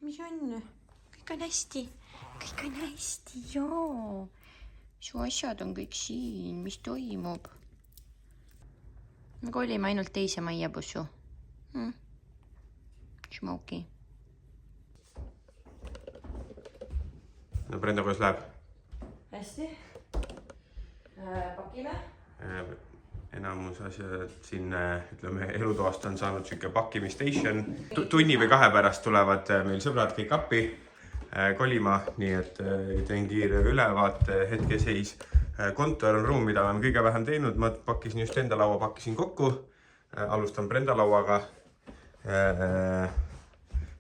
mis on? Kõik on hästi. Kõik on hästi, joo. Su asjad on kõik siin. Mis toimub? Me kolime ainult teise majja, bussu. Smoky. No Brenda, kuidas läheb? Hästi. Pakime. Enamus asjad siin, ütleme, elutoast on saanud siuke pakkimistation. Tunni või 2 pärast tulevad meil sõbrad kõik appi kolima, nii et teen kiire ülevaate hetkeseis. Kontor on ruum, mida olen kõige vähem teinud. Ma pakkisin just enda laua, pakkisin kokku. Alustan Brenda lauaga.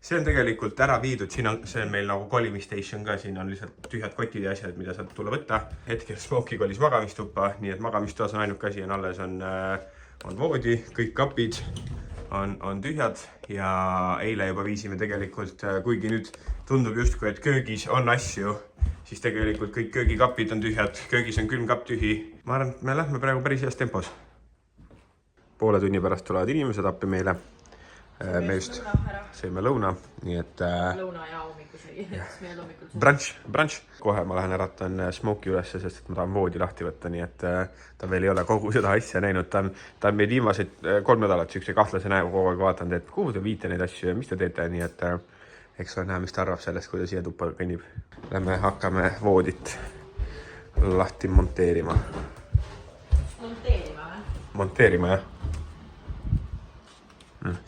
See on tegelikult ära viidud, siin on, see on meil nagu kolimistation ka, siin on lihtsalt tühjad kotid ja asjad, mida saab tulla võtta. Hetkel Smoky kolis magamistuppa, nii et magamistoas on ainuke asi on alles, on voodi, kõik kapid on tühjad ja eile juba viisime tegelikult, kuigi nüüd tundub justkui, et köögis on asju, siis tegelikult kõik köögikapid on tühjad, köögis on külmkapp tühi. Ma arvan, et me lähme praegu päris heas tempos. Poole tunni pärast tulevad inimesed appi meile. Me just sõime lõuna, nii et... Lõuna ja hommikusõi, meil hommikul brunch. Kohe ma lähen äratan Smoky ülesse, sest et ma tahan voodi lahti võtta, nii et ta veel ei ole kogu seda asja näinud. Ta on meid viimased 3 nädalat sükse kahtlase näegu kogu aeg vaatanud, et kuhu te viite neid asju ja mis te teete, nii et eks ole näha, mis ta arvab sellest, kuidas siia tuppa kõnnib. Lähme hakkame voodit lahti monteerima. Monteerima, jah?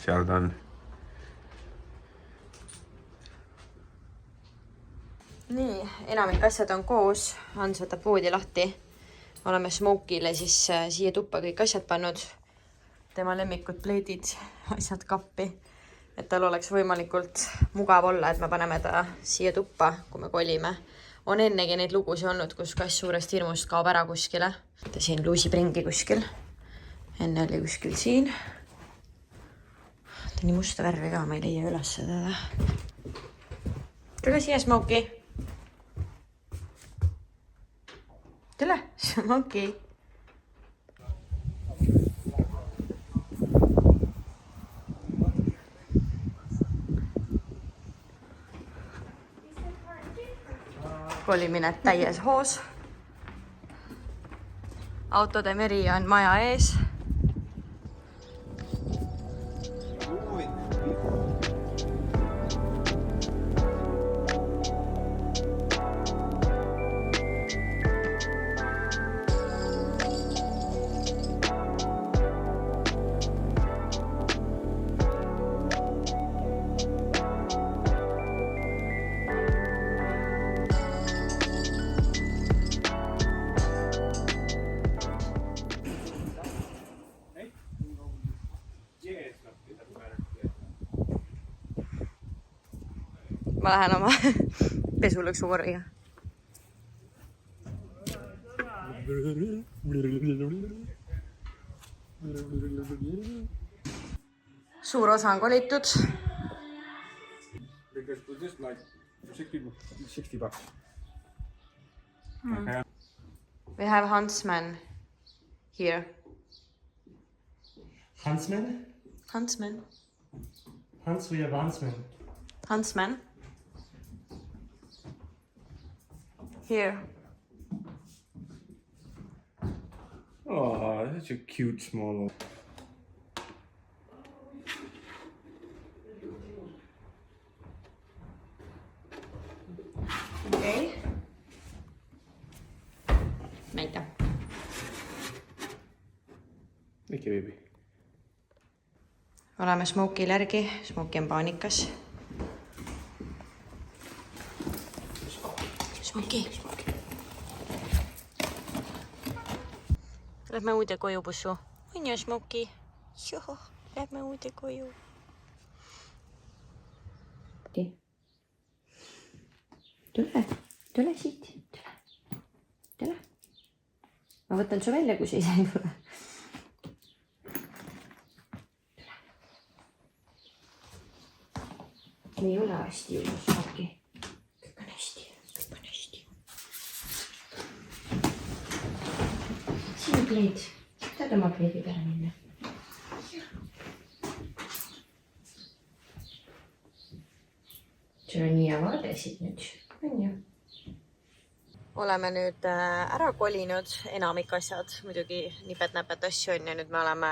Seal ta on. Nii, enamik asjad on koos. Hans võtab voodi lahti. Oleme Smokyle siis siia tuppa kõik asjad pannud. Tema lemmikud pleedid, asjad kappi. Et tal oleks võimalikult mugav olla, et me paneme ta siia tuppa, kui me kolime. On ennegi neid lugusi olnud, kus kass suurest hirmust kaob ära kuskile. Ta siin luusib ringi kuskil. Enne oli kuskil siin. Ta nii musta värvi ka, ma ei leia üles teda. Tule siia, Smoky. Tule, Smoky. Kolimine täies hoos. Autode meri on maja ees. Ma lähen oma pesulõksukorviga. Suur osa on kolitud. We have Huntsman here. Huntsman? Huntsman. Hans, we have Huntsman. Huntsman. Here. Oh, such a cute small. Okay. Näita. Ikki, baby. Oleme Smokyle järgi. Smoky on paanikas. Smoky. Lähme uude koju, bussu. On ju, Smoky? Joo, lähme uude koju. Tule siit. Tule. Ma võtan su välja, kui sa ise ei tule. Me ei ole hästi jõudnud, Smoky. Kõik on hästi. Siin pleed. Tahad oma pleedi peale minna? sul on nii hea vaade siit nüüd, on ju? Oleme nüüd ära kolinud, enamik asjad, muidugi nipet-näpet asju on ja nüüd me oleme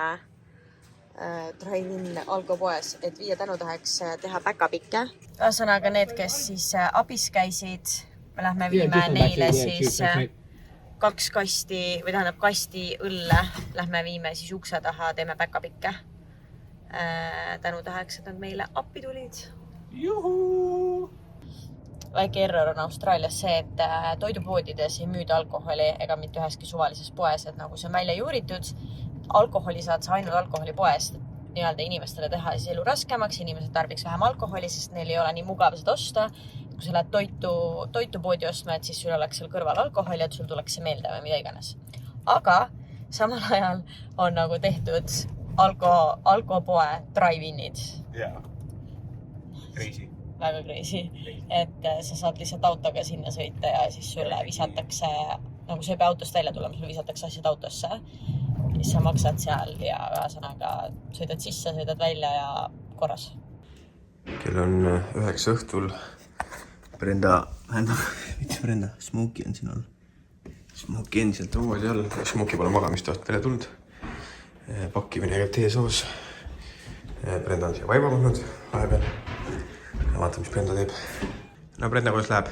Drive-in alkopoes, et viia tänutäheks teha päkapikke. Ühesõnaga need, kes siis abis käisid, me lähme viime neile siis 2 kasti või tähendab kasti õlle, lähme viime siis ukse taha, teeme päkapikke. Tänutäheks, et nad meile appi tulid. Juhu! Väike error on Austraalias see, et toidupoodides ei müüda alkoholi ega mitte üheski suvalises poes, et nagu see on välja juuritud, alkoholi saad sa ainult alkoholipoest nii-öelda inimestele teha siis elu raskemaks, inimesed tarbiks vähem alkoholi, sest neil ei ole nii mugav seda osta. Kui sa lähed toitupoodi ostma, et siis sul oleks seal kõrval alkoholi, et sul tuleks see meelde või mida iganes. Aga samal ajal on nagu tehtud alkopoe drive-inid. Jaa. Crazy. Väga crazy. Et sa saad lihtsalt autoga sinna sõita ja siis sulle visatakse, nagu sa ei pea autost välja tulema, sulle visatakse asjad autosse. Siis sa maksad seal ja ühesõnaga sõidad sisse, sõidad välja ja korras. Kell on 9 õhtul. Brenda, Smokey on siin all. Smokey endiselt uued all. Smokey pole magamistoht peale tulnud. Pakkimine käib teesoos. Brenda on siia vaiba pannud vahepeal. Ja vaata, mis Brenda teeb. No Brenda, kuidas läheb?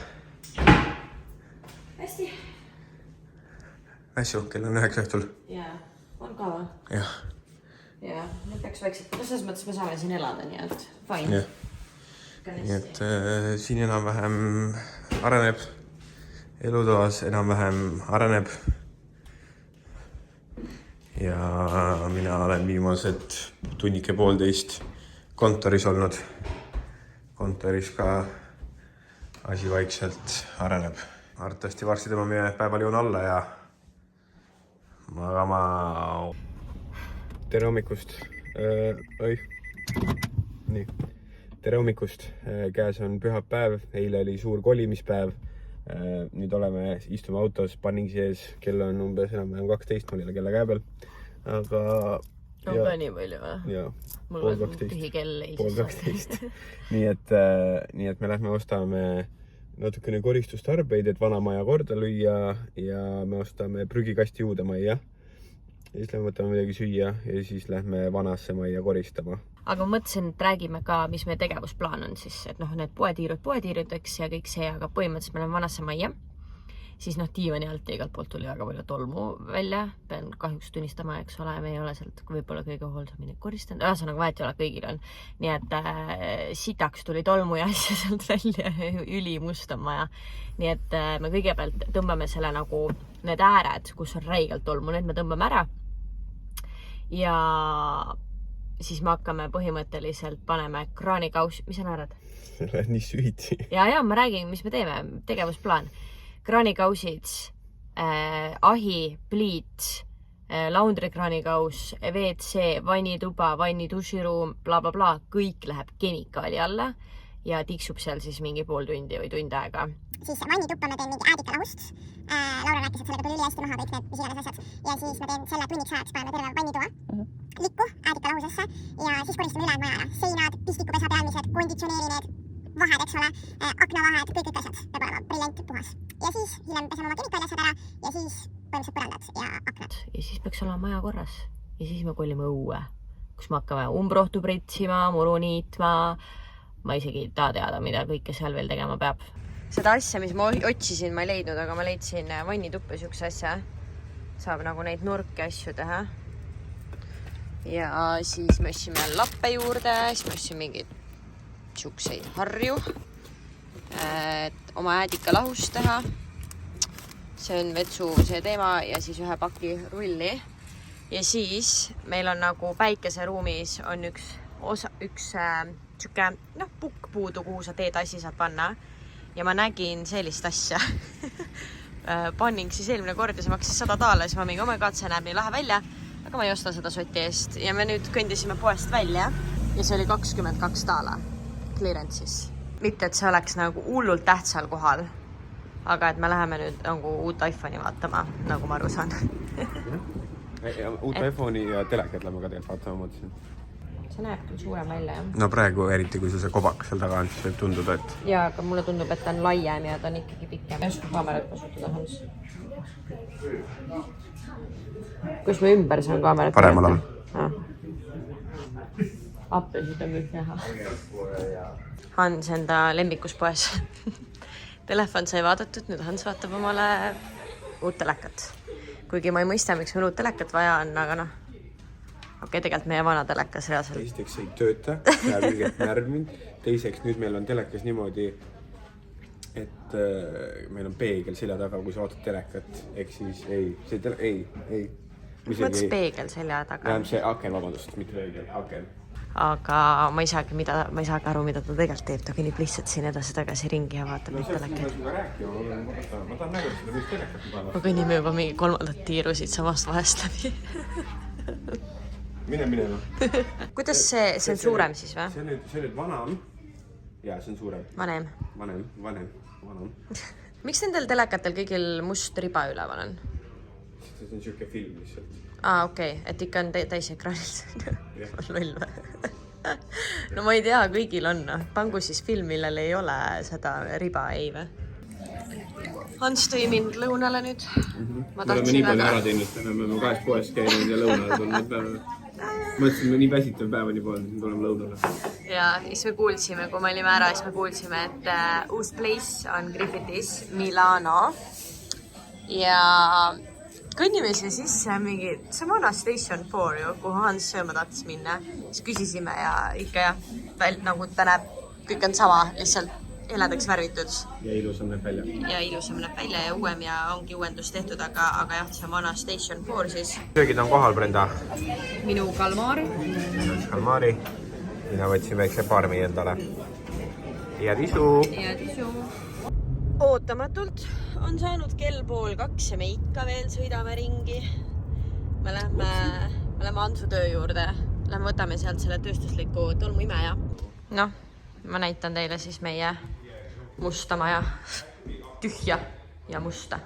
Hästi. Vässu, kell on 9 õhtul. Jaa, on ka või? Jah. Jaa, nüüd peaks vaikselt. Selles mõttes me saame siin elada, nii et fine. Jah. Nii et siin enam-vähem areneb. Elutoas enam-vähem areneb. Ja mina olen viimased tunnike poolteist kontoris olnud. Kontoris ka asi vaikselt areneb. Arvatavasti varsti tõmbame päeval joon alla ja magama. Tere hommikust. Nii. Tere hommikust. Käes on pühapäev. Eile oli suur kolimispäev. Nüüd istume autos Bunningsi ees. Kell on umbes enam-vähem 12, mul ei ole kella käe peal. Aga on ka nii palju või? Jaa. Mul on tühi kell eilsest. Nii et me lähme ostame natukene koristustarbeid, et vanamaja korda lüüa ja me ostame prügikasti uude majja. Ja siis lähme võtame midagi süüa ja siis lähme vanasse majja koristama. Aga ma mõtlesin, et räägime ka, mis meie tegevusplaan on siis, et need poetiirudeks ja kõik see, aga põhimõtteliselt me läheme vanasse majja. Siis diivani alt ja igalt poolt tuli väga palju tolmu välja. Pean kahjuks tunnistama, eks ole, me ei ole sealt võib-olla kõige hoolsamini koristanud. Ühesõnaga vahet ei ole, kõigil on. Nii et sitaks tuli tolmu ja asja sealt välja, ülimust on maja. Nii et me kõigepealt tõmbame selle nagu need ääred, kus on räigelt tolmu, need me tõmbame ära. Ja siis me hakkame põhimõtteliselt paneme kraanikaus. Mis sa naerad? Lähed nii süviti. Ja ma räägin, mis me teeme, tegevusplaan. Kraanikausid, ahi, pliit, laundrikraanikaus, WC, vannituba, vannituširuum, bla bla bla, kõik läheb kemikaali alla ja tiksub seal siis mingi pool tundi või tund aega. Siis vannituppa ma teen mingi äädikalahust. Laura rääkis, et sellega tuli üli hästi maha kõik need mis iganes asjad. Ja siis ma teen selle tunniks ajaks, paneme terve vannitoa likku äädikalahusesse ja siis koristame üle maja. Seinad, pistikupesa pealmised, konditsioneeri need vahed, eks ole, aknavahed, kõik asjad peab olema briljant puhas. Ja siis hiljem pesame oma kemikaali asjad ära ja siis põhimõtteliselt põrandad ja aknad. Ja siis peaks olema maja korras. Ja siis me kolime õue, kus me hakkame umbrohtu pritsima, muru niitma. Ma isegi ei taha teada, mida kõike seal veel tegema peab. Seda asja, mis ma otsisin, ma ei leidnud, aga ma leidsin vannituppa siukse asja. Saab nagu neid nurki asju teha. Ja siis me otsime lappe juurde, siis me otsime mingid siukseid harju, et oma äädikalahust teha. See on vetsu see teema ja siis ühe paki rulli. Ja siis meil on nagu päikeseruumis on üks siuke, pukk puudu, kuhu sa teed asja saad panna. Ja ma nägin sellist asja. Panning siis eelmine kord ja see maksis $100, siis ma mingi see näeb nii lahe välja, aga ma ei osta seda soti eest. Ja me nüüd kõndisime poest välja ja see oli $22 clearance'is. Mitte, et see oleks nagu hullult tähtsal kohal, aga et me läheme nüüd nagu uut iPhone'i vaatama, nagu ma aru saan. Uut iPhone'i ja telekat lähme ka tegelikult vaatama, mõtlesin. see näeb küll suurem välja, jah. no praegu eriti, kui sul see kobak seal taga on, siis võib tunduda, et... Jaa, aga mulle tundub, et ta on laiem ja ta on ikkagi pikem. Ei oska kaamerat kasutada, Hans. Kus ma ümber saan kaamerat? Paremal all. Appesid on kõik näha. Hans enda lemmikus poes. Telefon sai vaadatud, nüüd Hans vaatab omale uut telekat. Kuigi ma ei mõista, miks meil uut telekat vaja on, aga noh. Okei, tegelikult meie vana telekas reaalselt. Teisteks ei tööta, läheb ilgelt närvinud. Teiseks, nüüd meil on telekas niimoodi, et meil on peegel selja taga, kui sa vaatad telekat. Ehk siis ei. Mõttes peegel selja taga? Tähendab see aken, vabandust, mitte peegel, aken. Aga ma ei saagi aru, mida ta tegelikult teeb. Ta kõnnib lihtsalt siin edasi-tagasi ringi ja vaatab neid telekaid. Ma tahan näidata seda, mis telekat ma tahan. Ma kõnnime juba mingi 3. tiiru siit samast vahest läbi. Mine minema. Kuidas see on suurem siis või? See on nüüd vanam. Jaa, see on suurem. Vanem. Vanem. Miks nendel telekatel kõigil must riba üleval on? See on siuke film lihtsalt. Okei. Et ikka on täis ekraanil. Loll või? No ma ei tea, kõigil on. Pangu siis film, millel ei ole seda riba, ei või? Hans tõi mind lõunale nüüd. Me oleme nii palju ära teinud, me oleme 2 poes käinud ja lõunale tulnud päeva. Mõtlesin, me nii väsitav päeva nii pool, nüüd oleme lõunale. Ja siis me kuulsime, kui me olime ära, siis me kuulsime, et uus place on Griffithis, Milano. Ja kõnnime siia sisse mingi, see vana Station 4 ju, kuhu Hans sööma tahtis minna. Siis küsisime ja ikka jah, nagu ta näeb, kõik on sama, lihtsalt heledaks värvitud. Ja ilusam näeb välja. Ja uuem ja ongi uuendus tehtud, aga jah, see on vana Station 4 siis. Söögid on kohal, Brenda. Minu kalmaari. Mina võtsin väikse parmi endale. Ja tisu. Ootamatult on saanud kell 1:30 ja me ikka veel sõidame ringi. Me läheme Antsu töö juurde. Lähme võtame sealt selle tööstusliku tolmuimeja. Noh, ma näitan teile siis meie musta maja. Tühja ja musta.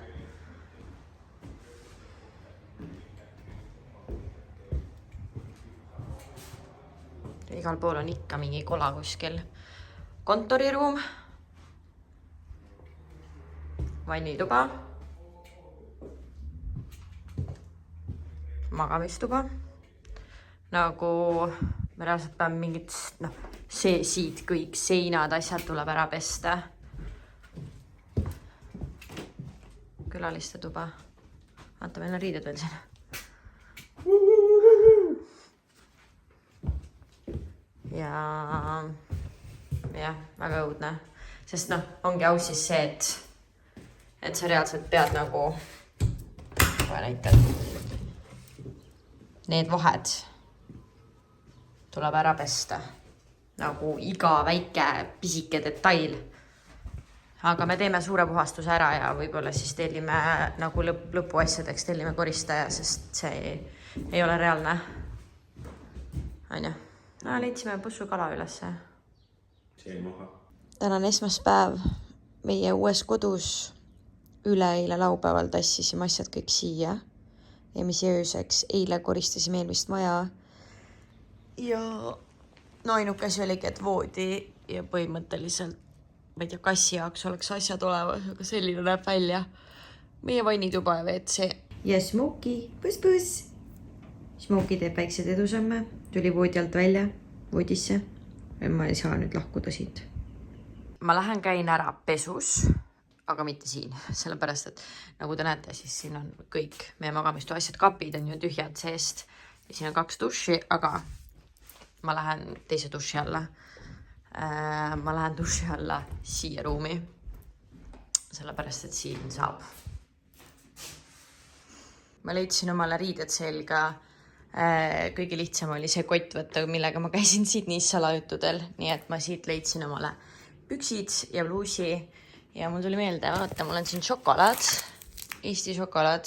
Igal pool on ikka mingi kola kuskil. Kontoriruum. Vannituba. Magamistuba. Nagu me reaalselt peame mingid, siit kõik seinad, asjad tuleb ära pesta. Külaliste tuba. Vaata, meil on riided veel siin. Ja väga õudne. Sest ongi aus siis see, et sa reaalselt pead nagu, kohe näitan, need vahed tuleb ära pesta. Nagu iga väike pisike detail. Aga me teeme suure puhastuse ära ja võib-olla siis tellime nagu lõpuasjadeks, tellime koristaja, sest see ei ole reaalne. Anja. Leidsime bussu kala ülesse. Täna on esmaspäev meie uues kodus. Üleeile laupäeval tassisime asjad kõik siia. Emise ööseks. Eile koristasime eelmist maja. Ja ainuke asi oligi, et voodi ja põhimõtteliselt, ma ei tea, kassi jaoks oleks asjad olemas, aga selline näeb välja. Meie vannituba ja WC. Ja Smokey, puss. Smokey teeb väiksed edusamme. Tuli voodi alt välja, voodisse. Ma ei saa nüüd lahkuda siit. Ma lähen käin ära pesus, aga mitte siin. Sellepärast, et nagu te näete, siis siin on kõik meie magamistu asjad, kapid on ju tühjad seest. Ja siin on 2 duši, aga ma lähen teise duši alla. Ma lähen duši alla siia ruumi. Sellepärast, et siin saab. Ma leidsin omale riided selga. Kõige lihtsam oli see kott võtta, millega ma käisin Sydneys salajutudel. Nii et ma siit leidsin omale püksid ja bluusi. Ja mul tuli meelde, vaata, mul on siin šokolaad. Eesti šokolaad.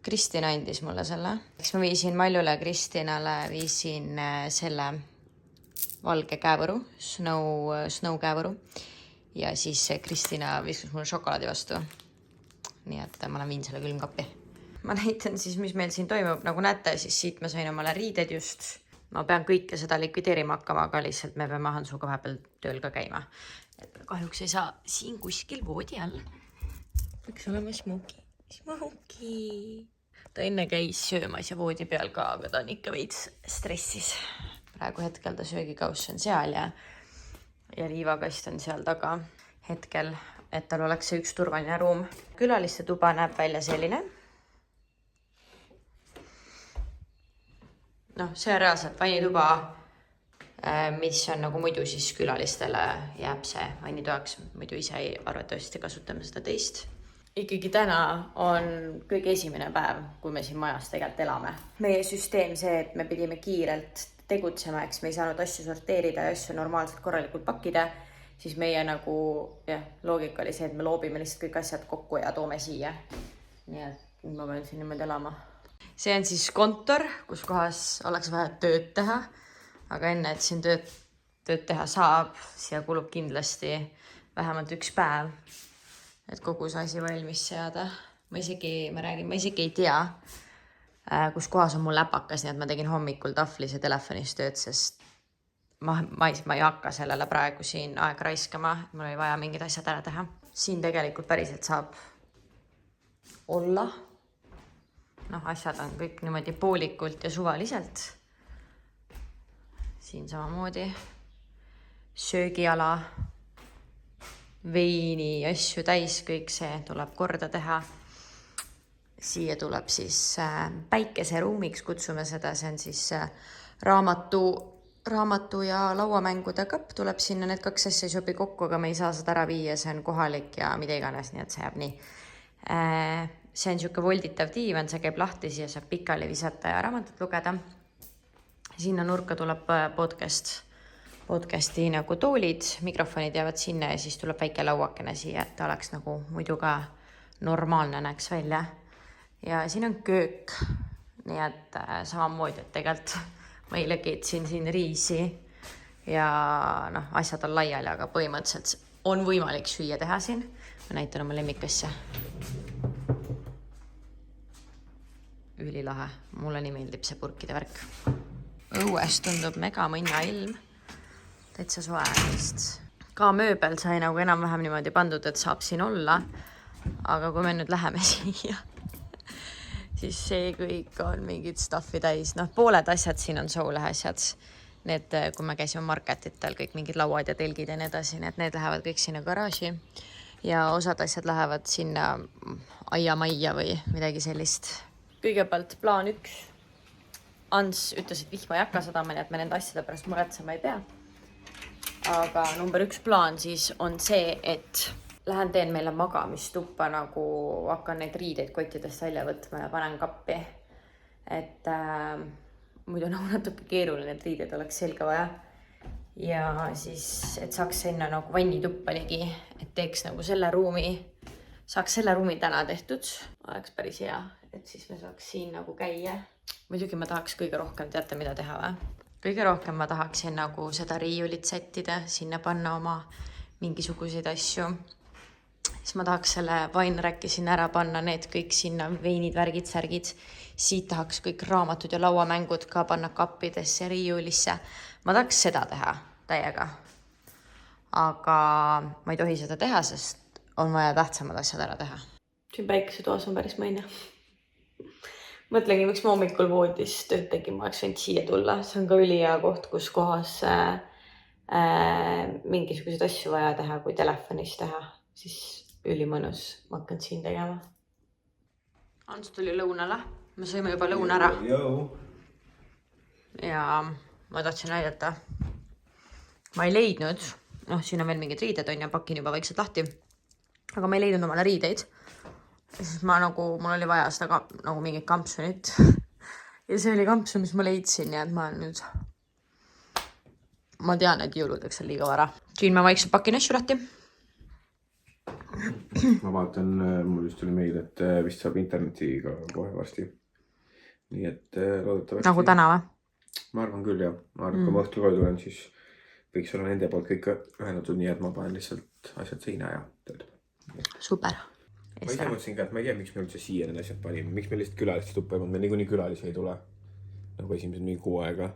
Kristina andis mulle selle. Eks ma viisin Maljule ja Kristinale viisin selle valge käevõru, snow käevõru. Ja siis Kristina viskus mulle šokolaadi vastu. Nii et ma viin selle külmkappi. Ma näitan siis, mis meil siin toimub. Nagu näete, siis siit ma sain omale riided just. ma pean kõike seda likvideerima hakkama, aga lihtsalt me peame Hansuga vahepeal tööl ka käima. Et kahjuks ei saa siin kuskil voodi all. Peaks olema Smoki. Ta enne käis söömas ja voodi peal ka, aga ta on ikka veits stressis. Praegu hetkel ta söögikauss on seal ja liivakast on seal taga hetkel, et tal oleks see üks turvaline ruum. Külaliste tuba näeb välja selline. Noh, see on reaalselt vannituba, mis on nagu muidu siis külalistele jääb see vannitoaks. Muidu ise arvatavasti kasutame seda teist. Ikkagi täna on kõige esimene päev, kui me siin majas tegelikult elame. Meie süsteem see, et me pidime kiirelt tegutsema, eks me ei saanud asju sorteerida ja asju normaalselt korralikult pakkida, siis meie nagu loogika oli see, et me loobime lihtsalt kõik asjad kokku ja toome siia. Nii et ma pean siin niimoodi elama. See on siis kontor, kus kohas oleks vaja tööd teha, aga enne, et siin tööd teha saab, siia kulub kindlasti vähemalt üks päev, et kogu see asi valmis seada. Ma isegi ei tea, kus kohas on mul läpakas, nii et ma tegin hommikul tahvlis ja telefonis tööd, sest ma ei hakka sellele praegu siin aega raiskama, mul oli vaja mingid asjad ära teha. Siin tegelikult päriselt saab olla. Noh, asjad on kõik niimoodi poolikult ja suvaliselt. Siin samamoodi söögiala, veini, asju täis, kõik see tuleb korda teha. Siia tuleb siis päikeseruumiks, kutsume seda, see on siis raamatu ja lauamängude kapp tuleb sinna, need kaks asja ei sobi kokku, aga me ei saa seda ära viia, see on kohalik ja mida iganes, nii et see jääb nii. See on siuke volditav diivan, see käib lahti, siia saab pikali visata ja raamatut lugeda. Sinna nurka tuleb podcasti nagu toolid, mikrofonid jäävad sinna ja siis tuleb väike lauakene siia, et oleks nagu muidu ka normaalne näeks välja. Ja siin on köök, nii et samamoodi, et tegelikult ma eile keetsin siin riisi ja asjad on laiali, aga põhimõtteliselt on võimalik süüa teha siin. Ma näitan oma lemmikasja. Ülilahe, mulle nii meeldib see purkide värk. Õues tundub mega mõnna ilm, täitsa soe vist. Ka mööbel sai nagu enam-vähem niimoodi pandud, et saab siin olla, aga kui me nüüd läheme siia, siis see kõik on mingid stuffi täis. Pooled asjad siin on Soule asjad. Need, kui me käisime marketitel, kõik mingid lauad ja telgid ja nii edasi, need lähevad kõik sinna garaaži ja osad asjad lähevad sinna aiamajja või midagi sellist. Kõigepealt plaan 1. Ants ütles, et vihma ei hakka sadama, nii et me nende asjade pärast muretsema ei pea. Aga number 1 plaan siis on see, et lähen teen meile magamistuppa, nagu hakkan neid riideid kottidest välja võtma ja panen kappi. Et muidu nagu natuke keeruline, et riideid oleks selga vaja. Ja siis, et saaks sinna nagu vannituppa ligi, et teeks nagu selle ruumi täna tehtud. Oleks päris hea, et siis me saaks siin nagu käia. Muidugi ma tahaks kõige rohkem, teate mida teha või? Kõige rohkem ma tahaksin nagu seda riiulit sättida, sinna panna oma mingisuguseid asju. Siis ma tahaks selle vainräki sinna ära panna, need kõik sinna, veinid, värgid, särgid. Siit tahaks kõik raamatud ja lauamängud ka panna kappidesse, riiulisse. Ma tahaks seda teha täiega. Aga ma ei tohi seda teha, sest on vaja tähtsamad asjad ära teha. Siin päikesetoas on päris mõina. Mõtlengi, miks ma hommikul voodis tööd tegin, ma oleks võinud siia tulla. See on ka ülihea koht, kus kohas mingisuguseid asju vaja teha, kui telefonis teha. Siis ülimõnus, ma hakkan siin tegema. Ants tuli lõunale. Me sõime juba lõuna ära. Ja ma tahtsin näidata. Ma ei leidnud. Siin on veel mingid riided on ja pakin juba vaikselt lahti. Aga ma ei leidnud omale riideid. Siis mul oli vaja seda nagu mingit kampsunit. Ja see oli kampsun, mis ma leidsin. Ja et ma tean, et jõuludeks on liiga vara. Siin ma vaikselt pakin asju lahti. Ma vaatan, mul just tuli meil, et vist saab internetiga kohe varsti. Nii et loodetavasti... Nagu täna või? Ma arvan küll, jah. Ma arvan, kui ma õhtul koju tulen, siis võiks olla nende poolt kõik ühendatud, nii et ma panen lihtsalt asjad seina ja tööd. Super. Ma ise mõtlesin ka, et ma ei tea, miks me üldse siia need asjad panime. Miks me lihtsalt külaliste tuppa ei pannud. Me niikuinii külalisi ei tule. Nagu esimesed mingi 6 aega.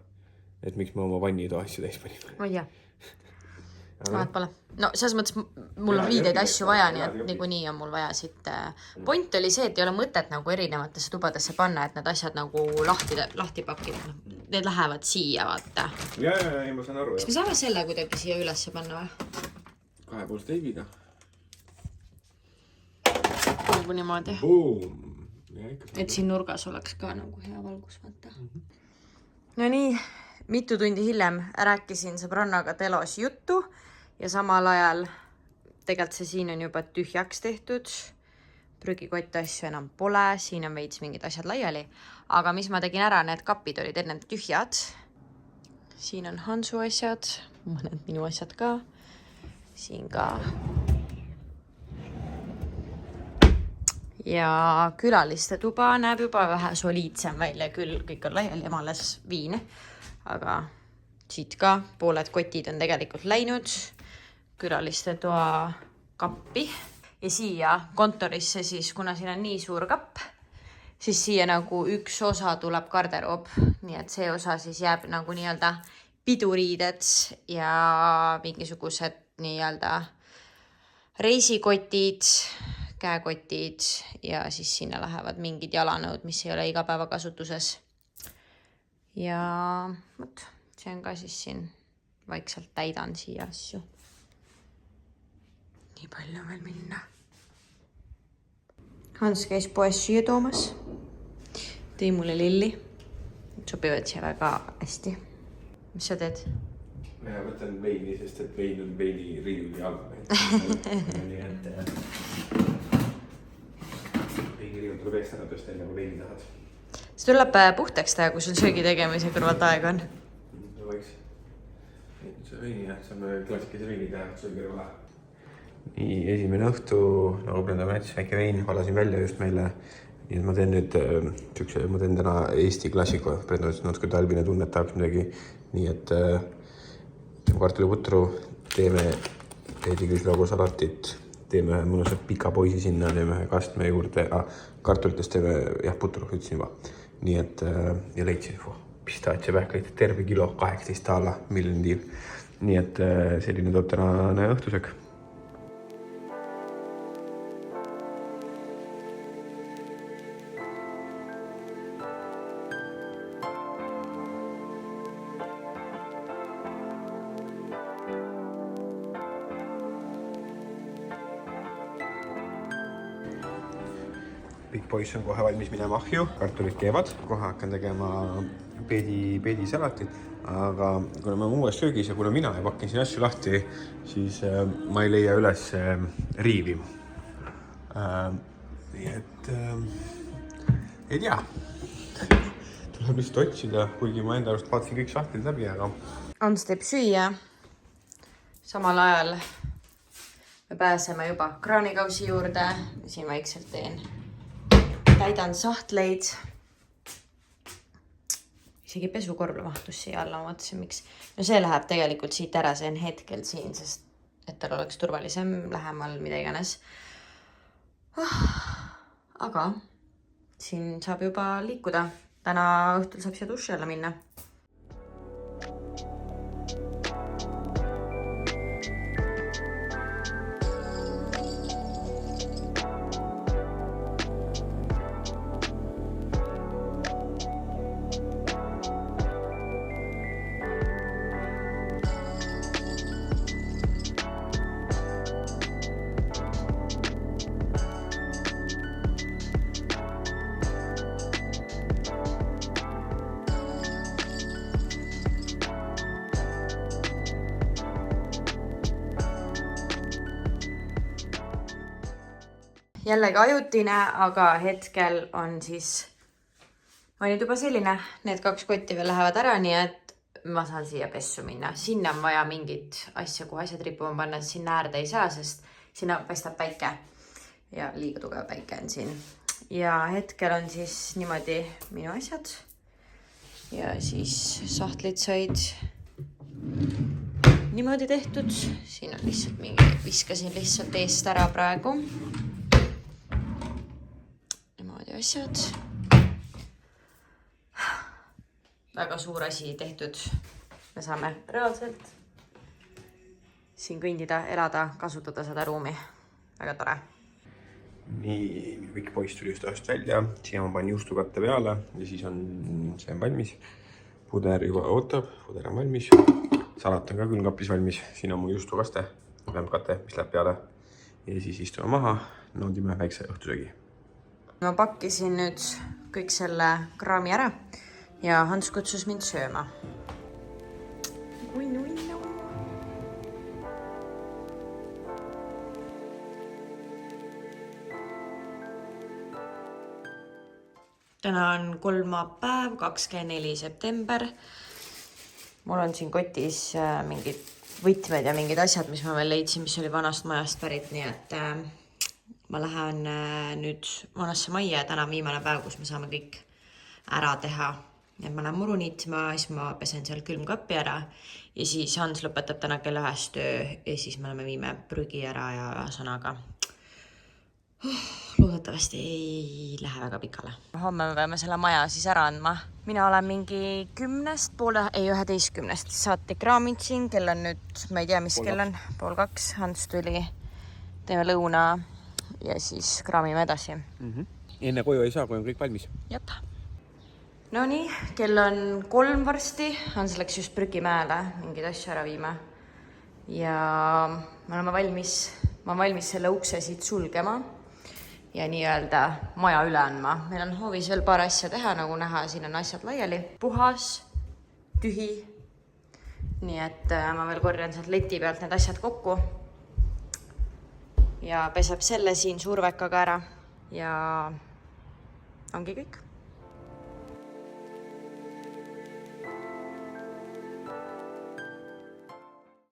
et miks me oma vannitoa asju täis panime. ma ei tea. Vahet pole. No selles mõttes mul on riideid asju vaja, nii et niikuinii on mul vaja siit. Point oli see, et ei ole mõtet nagu erinevatesse tubadesse panna, et need asjad nagu lahti pakkida. Need lähevad siia, vaata. Ja, ma saan aru. Kas me saame selle kuidagi siia ülesse panna või? 2,5 teibiga. Nagu niimoodi. Boom! Et siin nurgas oleks ka nagu hea valgus, vaata. No nii, mitu tundi hiljem rääkisin sõbrannaga telos juttu ja samal ajal tegelikult see siin on juba tühjaks tehtud. Prügikotti asju enam pole, siin on veits mingid asjad laiali. Aga mis ma tegin ära, need kapid olid enne tühjad. Siin on Hansu asjad, mõned minu asjad ka. Siin ka. Ja külaliste tuba näeb juba vähe soliidsem välja küll, kõik on laiali, ma alles viin. Aga siit ka pooled kotid on tegelikult läinud. Külaliste toa kappi. Ja siia kontorisse siis, kuna siin on nii suur kapp, siis siia nagu üks osa tuleb garderoob. Nii et see osa siis jääb nagu nii-öelda piduriided ja mingisugused nii-öelda reisikotid, käekotid ja siis sinna lähevad mingid jalanõud, mis ei ole igapäevakasutuses. Ja võt, see on ka siis siin vaikselt täidan siia asju. Nii palju veel minna. Hans käis poes süüa toomas. Tõi mulle lilli. Sobivad siia väga hästi. Mis sa teed? Ma võtan veini, sest et vein on veini riiuli all. Nii et veini riiul tuleb eest ära tõsta enne, kui veini tahad. See tuleb puhtaks teha, kui sul söögi tegemise kõrvalt aeg on. See võiks. See veini, jah, saame klassikese veini teha söögi kõrvala. Nii, esimene õhtu, nagu Brenda näitas, väike vein, valasin välja just meile. Nii et ma teen nüüd ma teen täna Eesti klassiku. Brenda ütles, natuke talvine tunne, et tahaks midagi. Nii et kartuliputru, teeme peediküslaugu salatit, teeme ühe mõnusad pika poisi sinna, teeme ühe kastme juurde, kartulitest teeme putru, ütlesin juba. Nii et ja leidsin pistaatsiopähkleid, terve kilo, 18 taala, miljon tiiv. Nii et selline tuleb tänane õhtusek. Pikk poiss on kohe valmis minema ahju, kartulid keevad. Kohe hakkan tegema peedisalatit, aga kuna me uues söögis ja kuna mina pakin siin asju lahti, siis ma ei leia üles riivi. Nii et ei tea. Tuleb lihtsalt otsida, kuigi ma enda arust vaatasin kõik sahtlid läbi, aga... Ants teeb süüa. Samal ajal me pääseme juba kraanikausi juurde. Siin vaikselt teen. Täidan sahtleid. Isegi pesukorv mahtus siia alla, ma mõtlesin, miks. No see läheb tegelikult siit ära, see on hetkel siin, sest et tal oleks turvalisem lähemal mida iganes. Aga siin saab juba liikuda. Täna õhtul saab siia duši alla minna. Jällegi ajutine, aga hetkel on siis nüüd juba selline. Need 2 kotti veel lähevad ära, nii et ma saan siia pessu minna. Sinna on vaja mingit asja, kuhu asjad rippuma panna, sinna äärde ei saa, sest sinna paistab päike ja liiga tugev päike on siin. Ja hetkel on siis niimoodi minu asjad ja siis sahtlid said niimoodi tehtud. Siin on lihtsalt mingi, viskasin lihtsalt eest ära praegu. Niimoodi asjad. väga suur asi tehtud. Me saame reaalselt siin kõndida, elada, kasutada seda ruumi. Väga tore. Nii, kõik poiss tuli just ajast välja. Siia ma panin juustukatte peale ja siis on see valmis. Puder juba ootab, puder on valmis. Salat on ka külmkapis valmis. Siin on mu juustukaste, lämpkate, mis läheb peale. Ja siis istume maha, naudime väikse õhtusöögi. Ma pakkisin nüüd kõik selle kraami ära ja Hans kutsus mind sööma. Täna on kolmapäev, 24. september. Mul on siin kotis mingid võtmed ja mingid asjad, mis ma veel leidsin, mis oli vanast majast pärit, nii et ma lähen nüüd vanasse majja ja täna on viimane päev, kus me saame kõik ära teha. Ja ma lähen muru niitma, siis ma pesen seal külmkappi ära ja siis Hans lõpetab täna kell 1 töö ja siis me viime prügi ära ja sõnaga. Loodetavasti ei lähe väga pikale. Homme me peame selle maja siis ära andma. Mina olen mingi 11. Saate kraamid siin, kell on nüüd, ma ei tea, mis kell on, 1:30. Hans tuli, teeme lõuna ja siis kraamime edasi. Enne koju ei saa, kui on kõik valmis. Jep. No nii, kell on 3 varsti. Hans läks just prügimäele mingid asju ära viima. Ja me oleme valmis, ma olen valmis selle ukse siit sulgema ja nii-öelda maja üle andma. Meil on hoovis veel paar asja teha, nagu näha, siin on asjad laiali. Puhas, tühi. Nii et ma veel korjan sealt leti pealt need asjad kokku. Ja peseb selle siin suurvekaga ära ja ongi kõik.